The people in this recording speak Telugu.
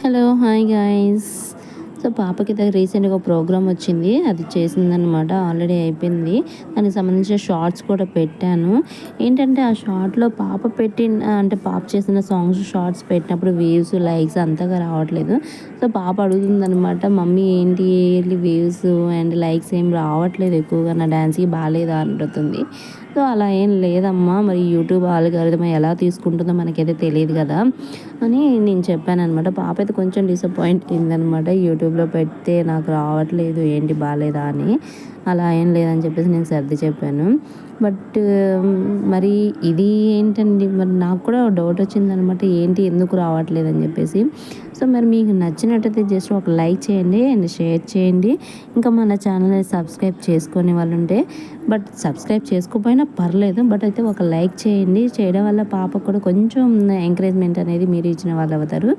Hello hi guys. సో పాపకి రీసెంట్గా ఒక ప్రోగ్రామ్ వచ్చింది, అది చేసిందనమాట. ఆల్రెడీ అయిపోయింది. దానికి సంబంధించిన షార్ట్స్ కూడా పెట్టాను. ఏంటంటే ఆ షార్ట్లో పాప అంటే పాప చేసిన సాంగ్స్ షార్ట్స్ పెట్టినప్పుడు వ్యూస్ లైక్స్ అంతగా రావట్లేదు. సో పాప అడుగుతుందనమాట, మమ్మీ ఏంటి వ్యూస్ అండ్ లైక్స్ ఏం రావట్లేదు ఎక్కువగా, నా డ్యాన్స్కి బాగాలేదా అని అడుగుతుంది. సో అలా ఏం లేదమ్మా, మరి యూట్యూబ్ ఆల్గోరిథం ఎలా తీసుకుంటుందో మనకైతే తెలియదు కదా అని నేను చెప్పాననమాట. పాప అయితే కొంచెం డిసప్పాయింట్ అయిందనమాట. యూట్యూబ్లో పెడితే నాకు రావట్లేదు ఏంటి బాగాలేదా అని. అలా ఏం లేదని చెప్పేసి నేను సర్ది చెప్పాను. బట్ మరి ఇది ఏంటండి, మరి నాకు కూడా డౌట్ వచ్చిందనమాట, ఏంటి ఎందుకు రావట్లేదని చెప్పేసి. సో మరి మీకు నచ్చినట్టయితే జస్ట్ ఒక లైక్ చేయండి అండ్ షేర్ చేయండి. ఇంకా మన ఛానల్ని సబ్స్క్రైబ్ చేసుకునే వాళ్ళు ఉంటే, బట్ సబ్స్క్రైబ్ చేసుకోకపోయినా పర్లేదు, బట్ అయితే ఒక లైక్ చేయండి. చేయడం వల్ల పాపకు కూడా కొంచెం ఎంకరేజ్మెంట్ అనేది మీరు ఇచ్చిన వాళ్ళు అవుతారు.